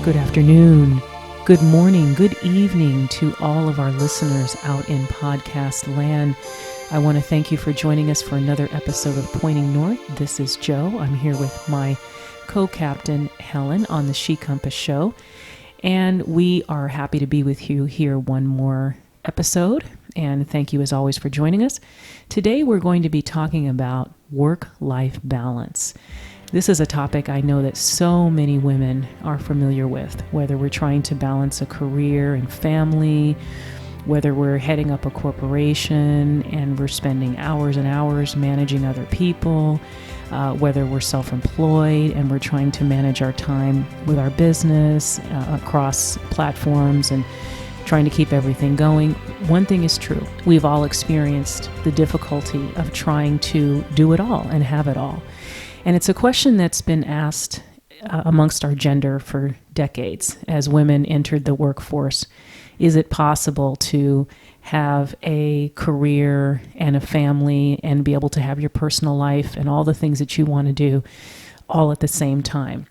Good afternoon, good morning, good evening to all of our listeners out in podcast land. I want to thank you for joining us for another episode of Pointing North. This is Joe. I'm here with my co-captain, Helen, on the She Compass Show. And we are happy to be with you here one more episode. And thank you as always for joining us. Today we're going to be talking about work-life balance. This is a topic I know that so many women are familiar with, whether we're trying to balance a career and family, whether we're heading up a corporation and we're spending hours and hours managing other people, whether we're self-employed and we're trying to manage our time with our business across platforms and trying to keep everything going. One thing is true. We've all experienced the difficulty of trying to do it all and have it all. And it's a question that's been asked amongst our gender for decades as women entered the workforce. Is it possible to have a career and a family and be able to have your personal life and all the things that you want to do all at the same time?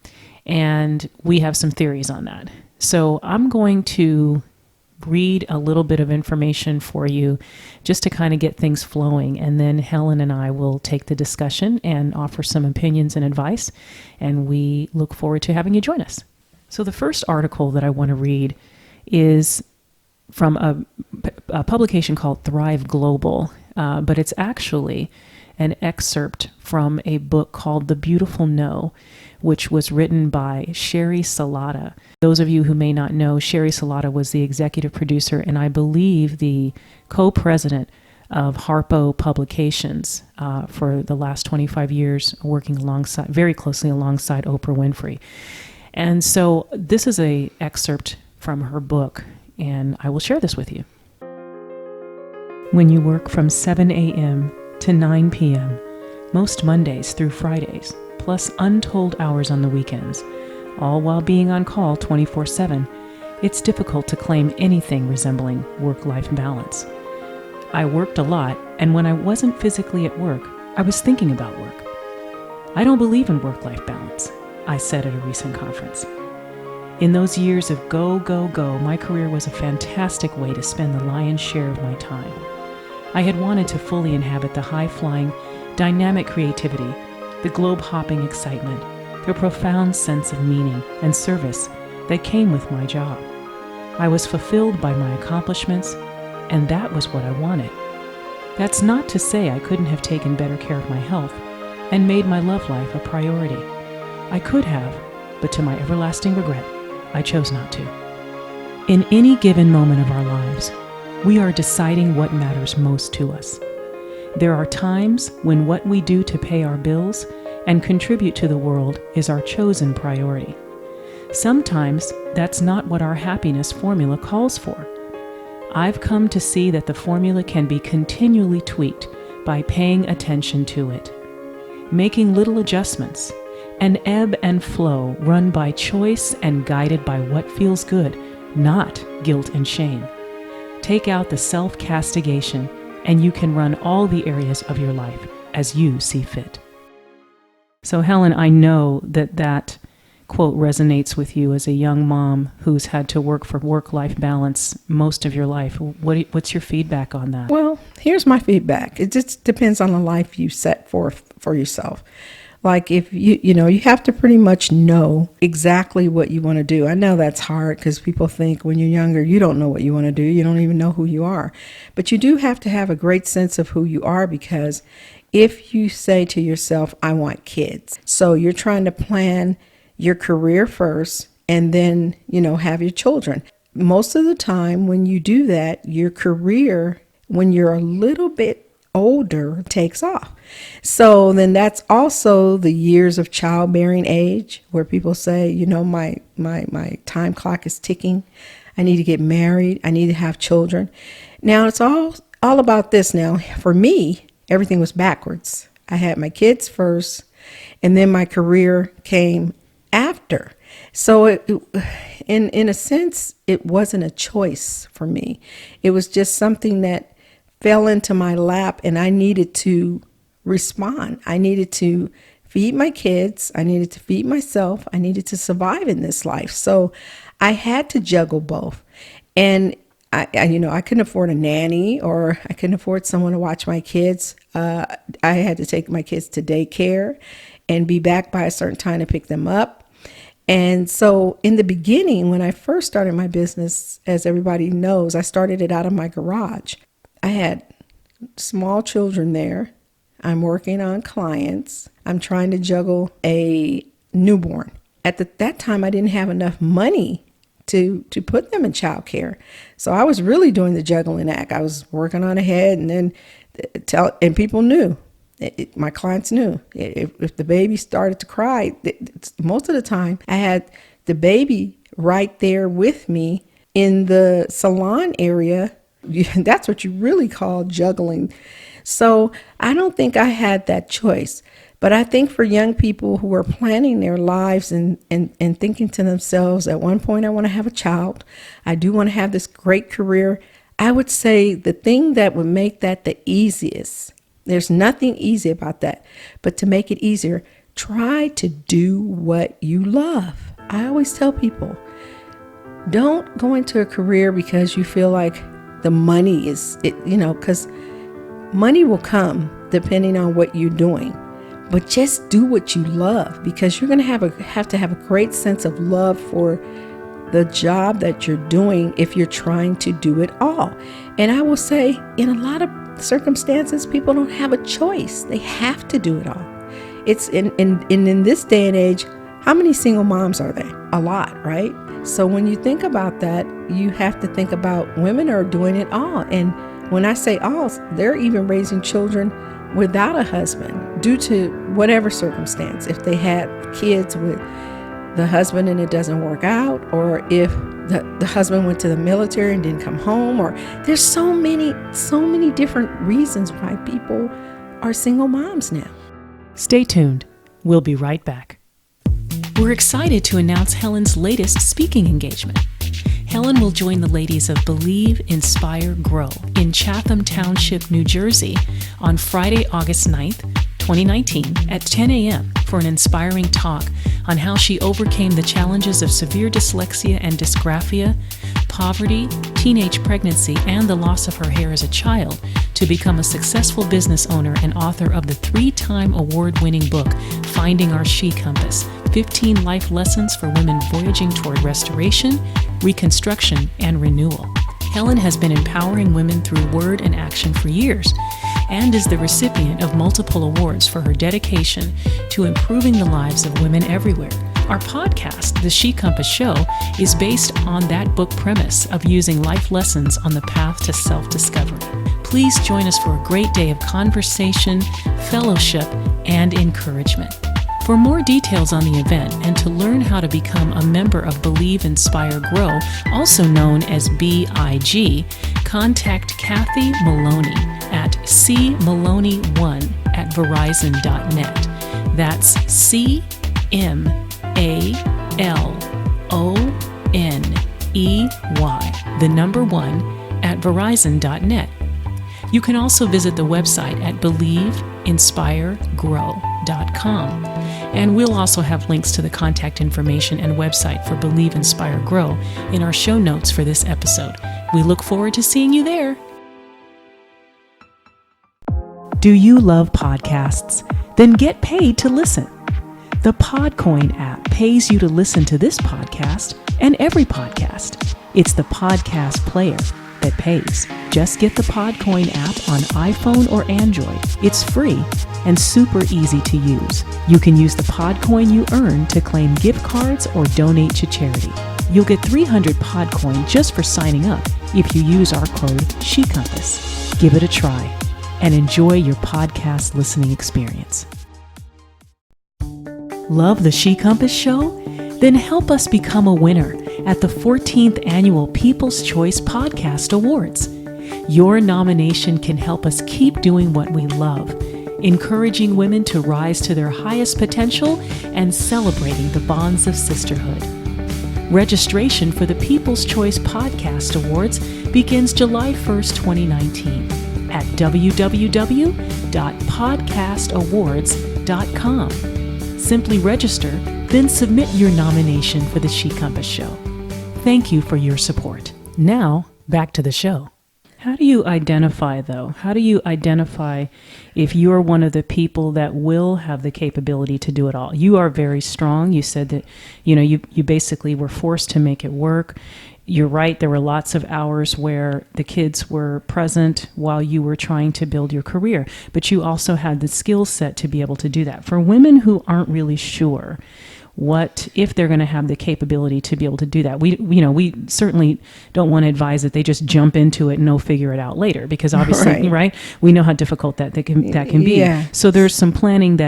And we have some theories on that. So I'm going to read a little bit of information for you just to kind of get things flowing. And then Helen and I will take the discussion and offer some opinions and advice. And we look forward to having you join us. So the first article that I want to read is from a publication called Thrive Global, but it's actually an excerpt from a book called The Beautiful No, which was written by Sherry Salata. Those of you who may not know, Sherry Salata was the executive producer and I believe the co-president of Harpo Publications for the last 25 years, working very closely alongside Oprah Winfrey. And so this is an excerpt from her book, and I will share this with you. When you work from 7 a.m. to 9 p.m., most Mondays through Fridays, plus untold hours on the weekends, all while being on call 24/7, it's difficult to claim anything resembling work-life balance. I worked a lot, and when I wasn't physically at work, I was thinking about work. I don't believe in work-life balance, I said at a recent conference. In those years of go, go, go, my career was a fantastic way to spend the lion's share of my time. I had wanted to fully inhabit the high-flying, dynamic creativity, the globe-hopping excitement, the profound sense of meaning and service that came with my job. I was fulfilled by my accomplishments, and that was what I wanted. That's not to say I couldn't have taken better care of my health and made my love life a priority. I could have, but to my everlasting regret, I chose not to. In any given moment of our lives, we are deciding what matters most to us. There are times when what we do to pay our bills and contribute to the world is our chosen priority. Sometimes that's not what our happiness formula calls for. I've come to see that the formula can be continually tweaked by paying attention to it, making little adjustments, an ebb and flow run by choice and guided by what feels good, not guilt and shame. Take out the self-castigation, and you can run all the areas of your life as you see fit. So Helen, I know that quote resonates with you as a young mom who's had to work for work-life balance most of your life. What's your feedback on that? Well, here's my feedback. It just depends on the life you set for yourself. Like if you have to pretty much know exactly what you want to do. I know that's hard because people think when you're younger, you don't know what you want to do. You don't even know who you are. But you do have to have a great sense of who you are, because if you say to yourself, I want kids. So you're trying to plan your career first and then, have your children. Most of the time when you do that, your career, when you're a little bit older, takes off. So then that's also the years of childbearing age where people say, my time clock is ticking. I need to get married. I need to have children. Now it's all about this. Now for me, everything was backwards. I had my kids first and then my career came after. So in a sense, it wasn't a choice for me. It was just something that fell into my lap and I needed to respond. I needed to feed my kids. I needed to feed myself. I needed to survive in this life. So I had to juggle both. And I couldn't afford a nanny, or I couldn't afford someone to watch my kids. I had to take my kids to daycare and be back by a certain time to pick them up. And so in the beginning, when I first started my business, as everybody knows, I started it out of my garage. I had small children there. I'm working on clients. I'm trying to juggle a newborn. At that time, I didn't have enough money to put them in childcare. So I was really doing the juggling act. I was working on ahead, and then and people knew. My clients knew if the baby started to cry, most of the time I had the baby right there with me in the salon area. That's what you really call juggling. So I don't think I had that choice. But I think for young people who are planning their lives and thinking to themselves, at one point I want to have a child, I do want to have this great career, I would say the thing that would make that the easiest, there's nothing easy about that, but to make it easier, try to do what you love. I always tell people, don't go into a career because you feel like the money is, because money will come depending on what you're doing. But just do what you love, because you're going to have to have a great sense of love for the job that you're doing if you're trying to do it all. And I will say, in a lot of circumstances, people don't have a choice. They have to do it all. It's in this day and age, how many single moms are there? A lot, right? So when you think about that, you have to think about women are doing it all. And when I say all, they're even raising children without a husband due to whatever circumstance. If they had kids with the husband and it doesn't work out, or if the husband went to the military and didn't come home, or there's so many different reasons why people are single moms now. Stay tuned. We'll be right back. We're excited to announce Helen's latest speaking engagement. Helen will join the ladies of Believe, Inspire, Grow in Chatham Township, New Jersey on Friday, August 9th, 2019 at 10 a.m. for an inspiring talk on how she overcame the challenges of severe dyslexia and dysgraphia, poverty, teenage pregnancy, and the loss of her hair as a child to become a successful business owner and author of the 3-time award-winning book, Finding Our She Compass, 15 Life Lessons for Women Voyaging Toward Restoration, Reconstruction, and Renewal. Helen has been empowering women through word and action for years and is the recipient of multiple awards for her dedication to improving the lives of women everywhere. Our podcast, The She Compass Show, is based on that book premise of using life lessons on the path to self-discovery. Please join us for a great day of conversation, fellowship, and encouragement. For more details on the event and to learn how to become a member of Believe, Inspire, Grow, also known as BIG, contact Kathy Maloney at cmaloney1@verizon.net. That's CMALONEY, the number 1, @verizon.net. You can also visit the website at BelieveInspireGrow.com. And we'll also have links to the contact information and website for Believe, Inspire, Grow in our show notes for this episode. We look forward to seeing you there. Do you love podcasts? Then get paid to listen. The PodCoin app pays you to listen to this podcast and every podcast. It's the podcast player that pays. Just get the PodCoin app on iPhone or Android. It's free and super easy to use. You can use the PodCoin you earn to claim gift cards or donate to charity. You'll get 300 PodCoin just for signing up if you use our code SheCompass. Give it a try and enjoy your podcast listening experience. Love the She Compass Show? Then help us become a winner at the 14th Annual People's Choice Podcast Awards. Your nomination can help us keep doing what we love, encouraging women to rise to their highest potential and celebrating the bonds of sisterhood. Registration for the People's Choice Podcast Awards begins July 1st, 2019 at www.podcastawards.com. Simply register, then submit your nomination for the She Compass Show. Thank you for your support. Now, back to the show. How do you identify, though? How do you identify if you're one of the people that will have the capability to do it all? You are very strong. You said that, you basically were forced to make it work. You're right. There were lots of hours where the kids were present while you were trying to build your career, but you also had the skill set to be able to do that. For women who aren't really sure what if they're going to have the capability to be able to do that, we certainly don't want to advise that they just jump into it and they'll figure it out later, because obviously, right, we know how difficult that can be. Yeah. So there's some planning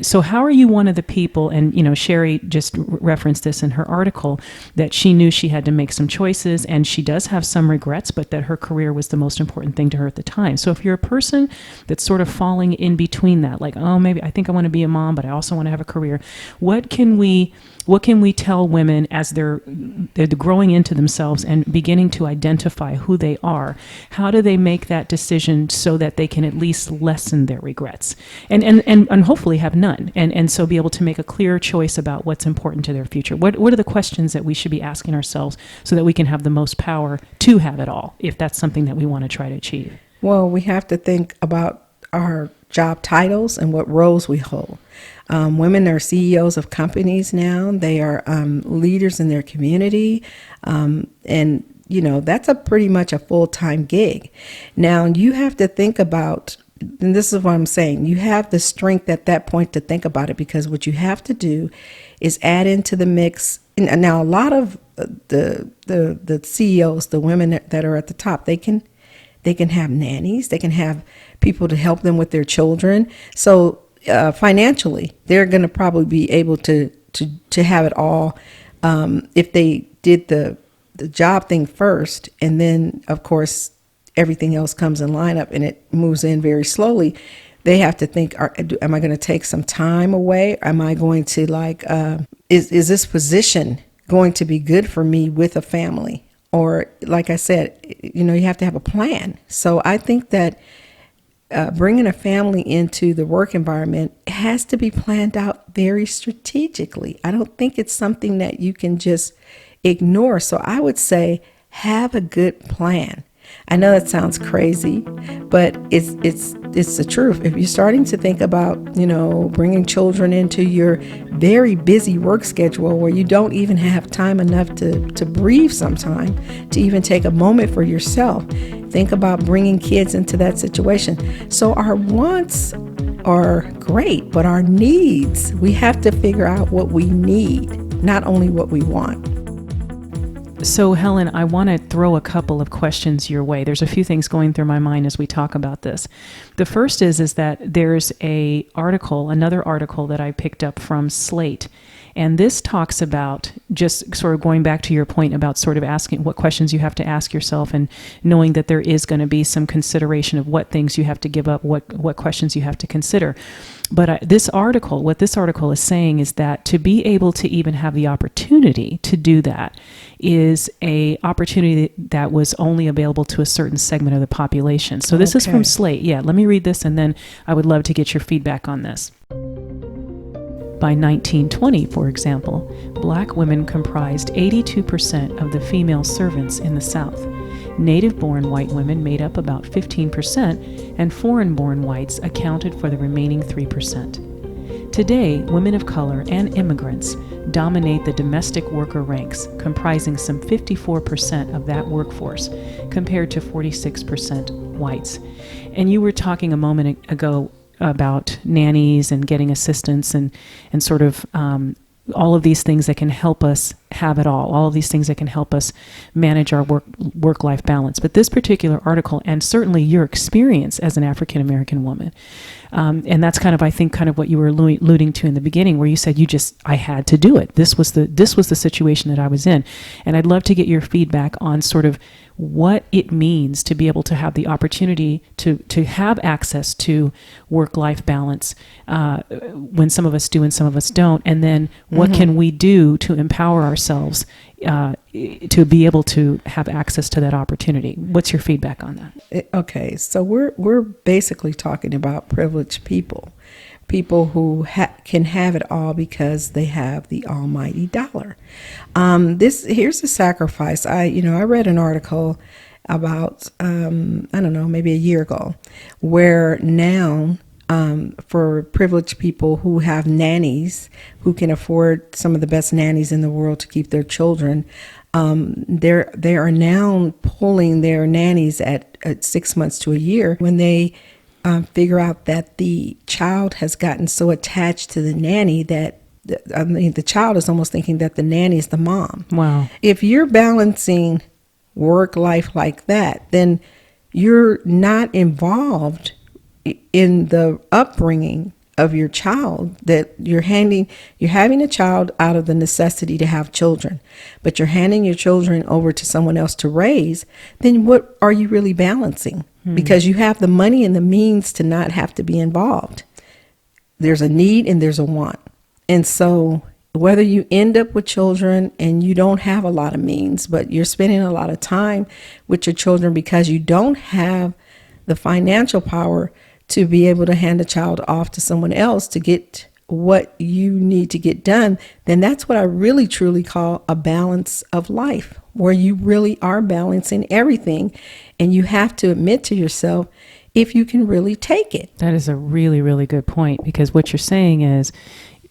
so how are you one of the people, and Sherry just referenced this in her article, that she knew she had to make some choices, and she does have some regrets, but that her career was the most important thing to her at the time. So if you're a person that's sort of falling in between that, like, oh, maybe I think I want to be a mom, but I also want to have a career, what can we tell women as they're growing into themselves and beginning to identify who they are? How do they make that decision so that they can at least lessen their regrets and hopefully have none, and so be able to make a clear choice about what's important to their future? What are the questions that we should be asking ourselves so that we can have the most power to have it all, if that's something that we want to try to achieve? Well, we have to think about our job titles and what roles we hold. Women are CEOs of companies now. They are leaders in their community. And, that's pretty much a full-time gig. Now, you have to think about, and this is what I'm saying, you have the strength at that point to think about it, because what you have to do is add into the mix. And now, a lot of the CEOs, the women that are at the top, they can have nannies. They can have people to help them with their children. So financially, they're going to probably be able to have it all if they did the job thing first, and then of course everything else comes in lineup and it moves in very slowly. They have to think: am I going to take some time away? Am I going to is this position going to be good for me with a family? Or, like I said, you have to have a plan. So I think that bringing a family into the work environment has to be planned out very strategically. I don't think it's something that you can just ignore. So I would say have a good plan. I know that sounds crazy, but it's the truth. If you're starting to think about, bringing children into your very busy work schedule where you don't even have time enough to breathe sometime, to even take a moment for yourself, think about bringing kids into that situation. So our wants are great, but our needs, we have to figure out what we need, not only what we want. So, Helen, I want to throw a couple of questions your way. There's a few things going through my mind as we talk about this. The first is that there's another article that I picked up from Slate. And this talks about, just sort of going back to your point about sort of asking what questions you have to ask yourself, and knowing that there is going to be some consideration of what things you have to give up, what questions you have to consider. But what this article is saying is that to be able to even have the opportunity to do that is a opportunity that was only available to a certain segment of the population. So this is from Slate. Yeah, let me read this, and then I would love to get your feedback on this. By 1920, for example, Black women comprised 82% of the female servants in the South. Native-born white women made up about 15%, and foreign-born whites accounted for the remaining 3%. Today, women of color and immigrants dominate the domestic worker ranks, comprising some 54% of that workforce, compared to 46% whites. And you were talking a moment ago about nannies and getting assistance and sort of all of these things that can help us have it all of these things that can help us manage our work-life balance. But this particular article, and certainly your experience as an African-American woman, and that's kind of, I think, kind of what you were alluding to in the beginning, where you said I had to do it. This was the situation that I was in. And I'd love to get your feedback on sort of what it means to be able to have the opportunity to have access to work-life balance when some of us do and some of us don't. And then what can we do to empower ourselves to be able to have access to that opportunity? What's your feedback on that? Okay, so we're basically talking about privileged people people who can have it all because they have the almighty dollar. Here's a sacrifice. I read an article about, I don't know, maybe a year ago, where now for privileged people who have nannies, who can afford some of the best nannies in the world to keep their children, they are now pulling their nannies at 6 months to a year when they figure out that the child has gotten so attached to the nanny that the child is almost thinking that the nanny is the mom. Wow. If you're balancing work life like that, then you're not involved in the upbringing of your child. That you're having a child out of the necessity to have children, but you're handing your children over to someone else to raise. Then what are you really balancing? Because you have the money and the means to not have to be involved. There's a need and there's a want. And so whether you end up with children and you don't have a lot of means, but you're spending a lot of time with your children because you don't have the financial power to be able to hand a child off to someone else to get what you need to get done, then that's what I really truly call a balance of life, where you really are balancing everything. And you have to admit to yourself if you can really take it. That is a really, really good point, because what you're saying is,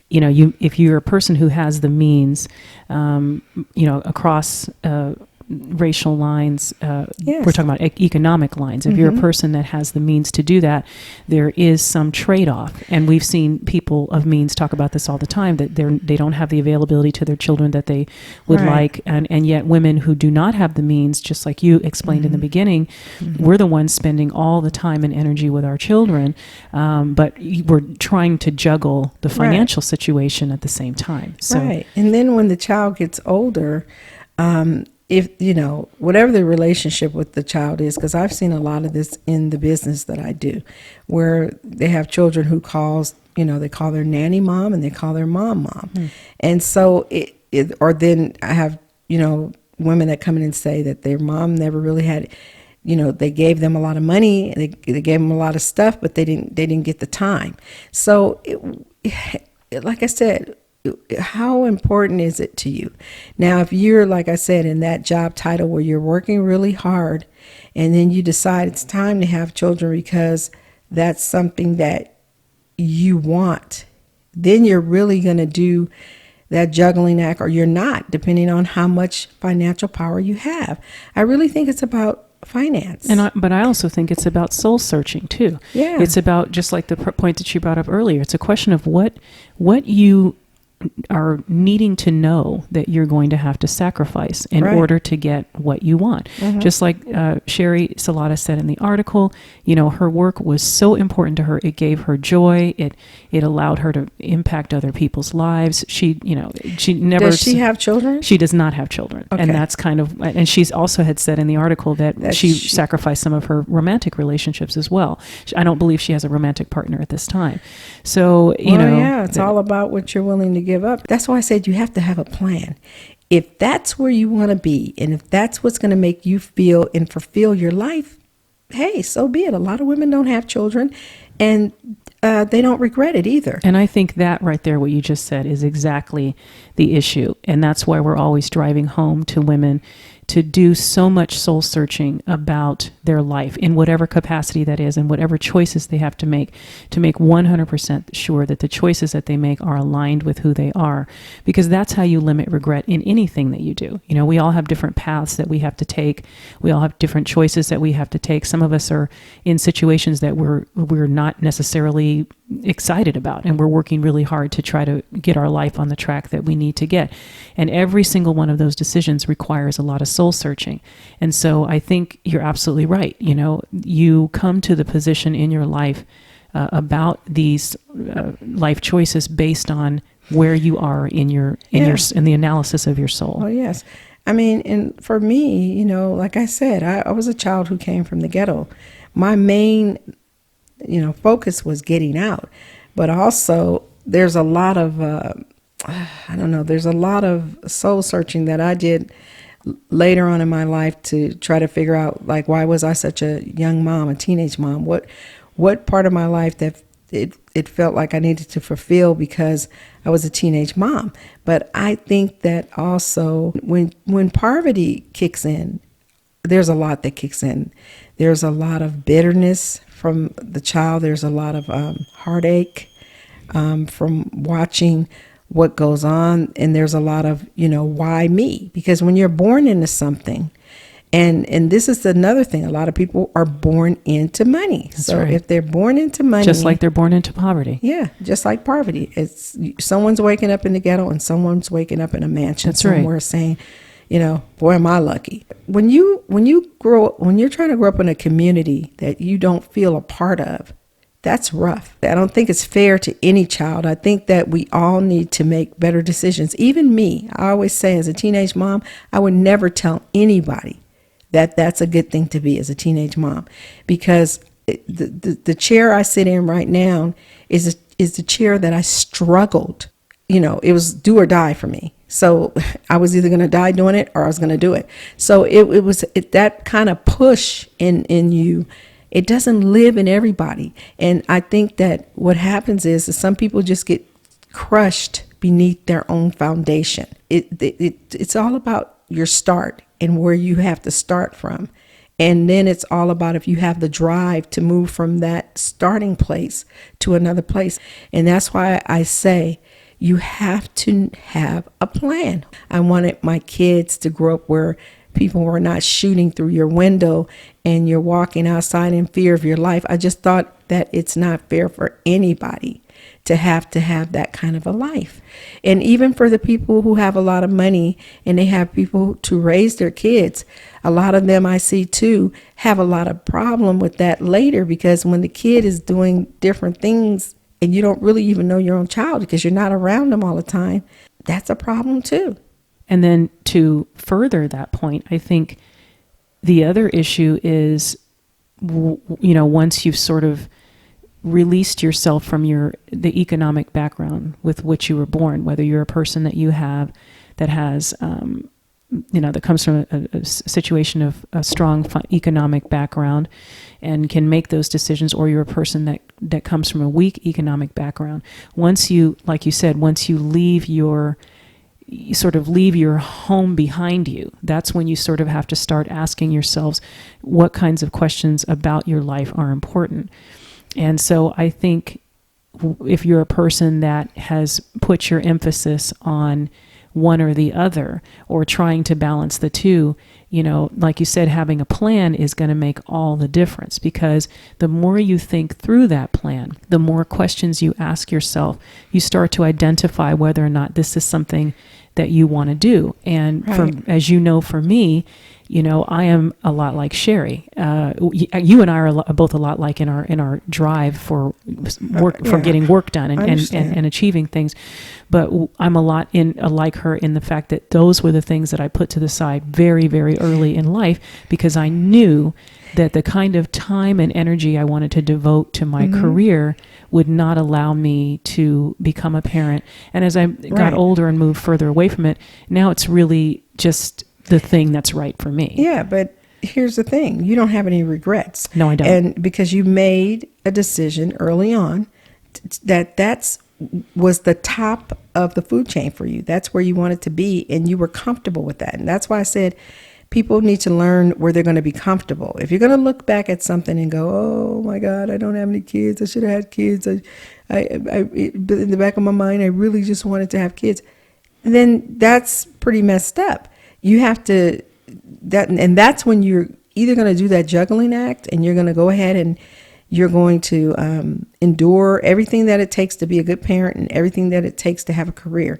if you're a person who has the means, across racial lines, Yes. we're talking about economic lines. If you're a person that has the means to do that, there is some trade-off. And we've seen people of means talk about this all the time, that they don't have the availability to their children that they would like. And yet women who do not have the means, just like you explained in the beginning, we're the ones spending all the time and energy with our children. But we're trying to juggle the financial situation at the same time. So. Right. And then when the child gets older, if, whatever the relationship with the child is, because I've seen a lot of this in the business that I do, where they have children who they call their nanny mom and they call their mom. And so or then I have, women that come in and say that their mom never really had, they gave them a lot of money, they gave them a lot of stuff, but they didn't get the time. So like I said, how important is it to you? Now, if you're, like I said, in that job title where you're working really hard and then you decide it's time to have children because that's something that you want, then you're really going to do that juggling act, or you're not, depending on how much financial power you have. I really think it's about finance. But I also think it's about soul searching too. Yeah. It's about, just like the point that you brought up earlier, it's a question of what you are needing to know that you're going to have to sacrifice in order to get what you want. Just like Sherry Salata said in the article, her work was so important to her. It gave her joy. It allowed her to impact other people's lives. She never... Does she have children? She does not have children. Okay. And that's and she's also had said in the article that she sacrificed some of her romantic relationships as well. I don't believe she has a romantic partner at this time. So, it's all about what you're willing to give up. That's why I said you have to have a plan. If that's where you want to be, and if that's what's going to make you feel and fulfill your life, hey, so be it. A lot of women don't have children, and they don't regret it either. And I think that right there, what you just said, is exactly the issue. And that's why we're always driving home to women to do so much soul searching about their life in whatever capacity that is, and whatever choices they have to make 100% sure that the choices that they make are aligned with who they are, because that's how you limit regret in anything that you do. We all have different paths that we have to take. We all have different choices that we have to take. Some of us are in situations that we're not necessarily excited about, and we're working really hard to try to get our life on the track that we need to get. And every single one of those decisions requires a lot of soul searching. And so I think you're absolutely right. You come to the position in your life about these life choices based on where you are in the analysis of your soul. Oh, yes. I mean, and for me, like I said, I was a child who came from the ghetto. My main focus was getting out, but also there's a lot of, there's a lot of soul searching that I did later on in my life to try to figure out, like, why was I such a young mom, a teenage mom? What part of my life that it it felt like I needed to fulfill because I was a teenage mom. But I think that also when poverty kicks in, there's a lot that kicks in. There's a lot of bitterness from the child. There's a lot of heartache from watching what goes on. And there's a lot of, why me? Because when you're born into something, and this is another thing, a lot of people are born into money. That's so right. If they're born into money, just like they're born into poverty. Yeah, just like poverty. It's someone's waking up in the ghetto and someone's waking up in a mansion That's somewhere right. saying, boy, am I lucky. When you're trying to grow up in a community that you don't feel a part of, that's rough. I don't think it's fair to any child. I think that we all need to make better decisions. Even me, I always say as a teenage mom, I would never tell anybody that that's a good thing to be as a teenage mom, because the chair I sit in right now is the chair that I struggled. It was do or die for me. So I was either going to die doing it or I was going to do it. So it was that kind of push in you. It doesn't live in everybody. And I think that what happens is that some people just get crushed beneath their own foundation. It's all about your start and where you have to start from. And then it's all about if you have the drive to move from that starting place to another place. And that's why I say you have to have a plan. I wanted my kids to grow up where people were not shooting through your window and you're walking outside in fear of your life. I just thought that it's not fair for anybody to have that kind of a life. And even for the people who have a lot of money and they have people to raise their kids, a lot of them I see too have a lot of problem with that later, because when the kid is doing different things and you don't really even know your own child because you're not around them all the time, that's a problem too. And then to further that point, I think the other issue is, once you've sort of released yourself from the economic background with which you were born, whether you're a person that you have that has, that comes from a situation of a strong economic background and can make those decisions, or you're a person that comes from a weak economic background. Once you, like you said, once you sort of leave your home behind you, that's when you sort of have to start asking yourselves what kinds of questions about your life are important. And so I think if you're a person that has put your emphasis on one or the other, or trying to balance the two, like you said, having a plan is going to make all the difference, because the more you think through that plan, the more questions you ask yourself, you start to identify whether or not this is something that you want to do. And right. As you know, for me, I am a lot like Sherry. You and I are both a lot like in our drive for work, for getting work done and achieving things. But I'm a lot like her in the fact that those were the things that I put to the side very, very early in life, because I knew that the kind of time and energy I wanted to devote to my career would not allow me to become a parent. And as I got older and moved further away from it, now it's really just the thing that's right for me. Yeah, but here's the thing. You don't have any regrets. No, I don't. And because you made a decision early on that was the top of the food chain for you. That's where you wanted to be, and you were comfortable with that. And that's why I said people need to learn where they're going to be comfortable. If you're going to look back at something and go, oh my God, I don't have any kids. I should have had kids. In the back of my mind, I really just wanted to have kids. Then that's pretty messed up. You have to, and that's when you're either going to do that juggling act and you're going to go ahead and you're going to endure everything that it takes to be a good parent and everything that it takes to have a career.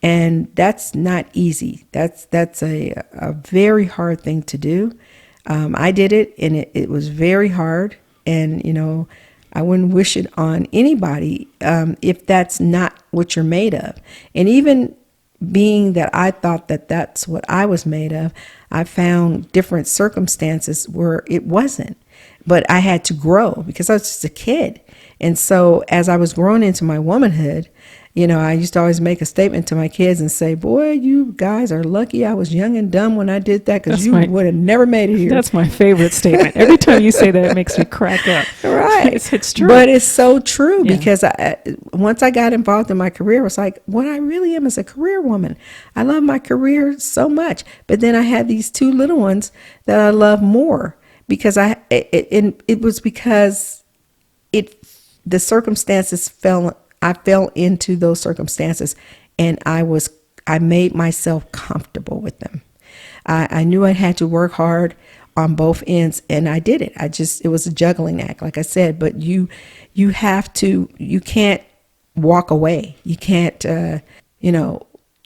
And that's not easy. That's a very hard thing to do. I did it, and it was very hard. And, I wouldn't wish it on anybody if that's not what you're made of. And even being that I thought that that's what I was made of, I found different circumstances where it wasn't. But I had to grow because I was just a kid. And so as I was growing into my womanhood, I used to always make a statement to my kids and say, boy, you guys are lucky I was young and dumb when I did that, because you would have never made it here. That's my favorite statement. Every time you say that, it makes me crack up. Right. It's true. But it's so true, because once I got involved in my career, it was like, what I really am is a career woman. I love my career so much. But then I had these two little ones that I love more, because it was because the circumstances I fell into those circumstances, and I made myself comfortable with them. I knew I had to work hard on both ends, and I did it. It was a juggling act, like I said, but you can't walk away. You can't,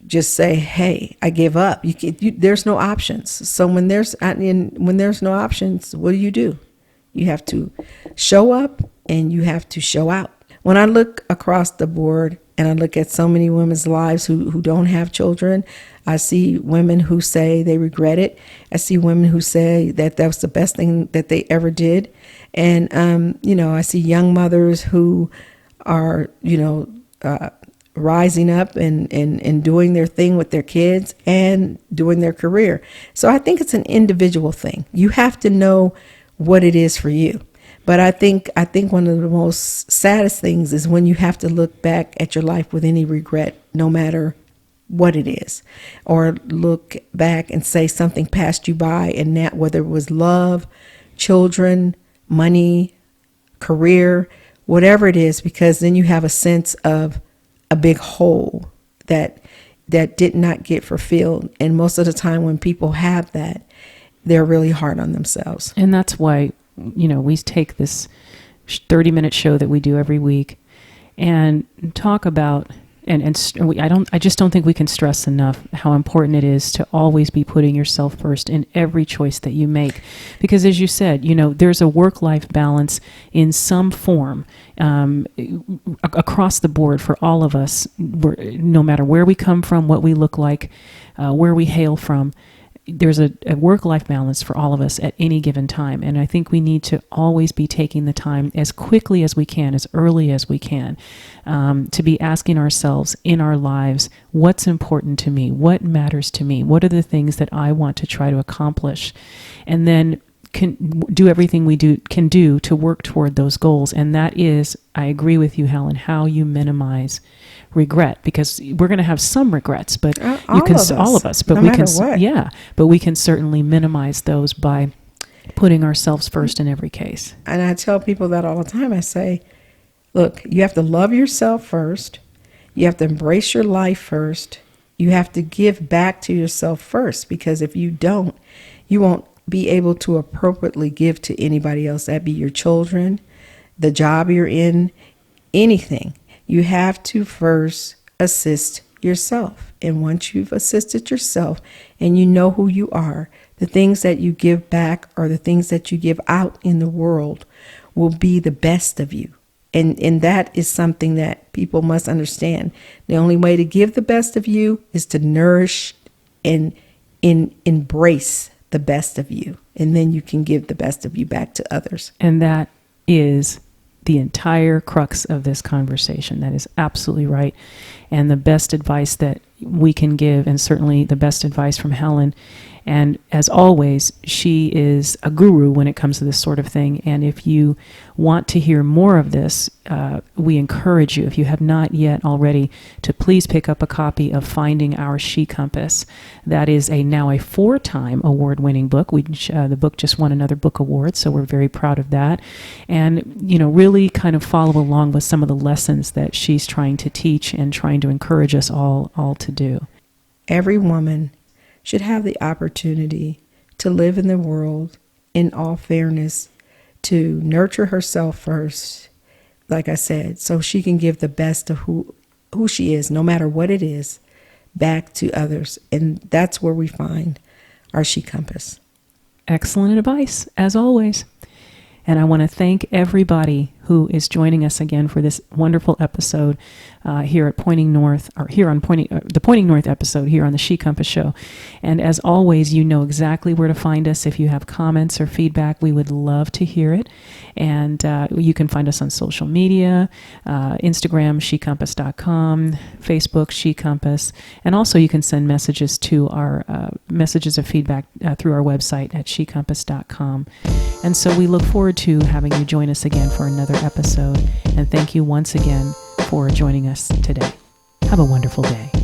just say, hey, I give up. There's no options. So when there's no options, what do? You have to show up, and you have to show out. When I look across the board and I look at so many women's lives who don't have children, I see women who say they regret it. I see women who say that was the best thing that they ever did. And, I see young mothers who are, rising up and doing their thing with their kids and doing their career. So I think it's an individual thing. You have to know what it is for you. But I think one of the most saddest things is when you have to look back at your life with any regret, no matter what it is, or look back and say something passed you by, and that, whether it was love, children, money, career, whatever it is, because then you have a sense of a big hole that did not get fulfilled. And most of the time when people have that, they're really hard on themselves. And that's why we take this 30-minute show that we do every week and talk about, I just don't think we can stress enough how important it is to always be putting yourself first in every choice that you make. Because as you said, there's a work-life balance in some form across the board for all of us, no matter where we come from, what we look like, where we hail from. There's a work-life balance for all of us at any given time. And I think we need to always be taking the time as quickly as we can, as early as we can, to be asking ourselves in our lives, what's important to me? What matters to me? What are the things that I want to try to accomplish? And then can do everything we can do to work toward those goals. And that is, I agree with you, Helen, how you minimize regret, because we're going to have some regrets, but all of us, but no matter what. But we can certainly minimize those by putting ourselves first in every case. And I tell people that all the time. I say, look, you have to love yourself first. You have to embrace your life first. You have to give back to yourself first, because if you don't, you won't be able to appropriately give to anybody else. That'd be your children, the job you're in, anything. You have to first assist yourself. And once you've assisted yourself and you know who you are, the things that you give back or the things that you give out in the world will be the best of you. And that is something that people must understand. The only way to give the best of you is to nourish and embrace the best of you. And then you can give the best of you back to others. And that is the entire crux of this conversation. That is absolutely right. And the best advice that we can give, and certainly the best advice from Helen. And as always, she is a guru when it comes to this sort of thing. And if you want to hear more of this, we encourage you, if you have not yet already, to please pick up a copy of Finding Our She Compass. That is now a 4-time award-winning book. The book just won another book award, so we're very proud of that. And, really kind of follow along with some of the lessons that she's trying to teach and trying to encourage us all to do. Every woman should have the opportunity to live in the world in all fairness, to nurture herself first, like I said, so she can give the best of who she is, no matter what it is, back to others. And that's where we find our She Compass. Excellent advice, as always. And I want to thank everybody who is joining us again for this wonderful episode here at Pointing North, or here on the Pointing North episode here on the She Compass Show. And as always, you know exactly where to find us. If you have comments or feedback, we would love to hear it. And you can find us on social media, Instagram, shecompass.com, Facebook, She Compass. And also you can send messages to our messages of feedback through our website at shecompass.com. And so we look forward to having you join us again for another episode. And thank you once again for joining us today. Have a wonderful day.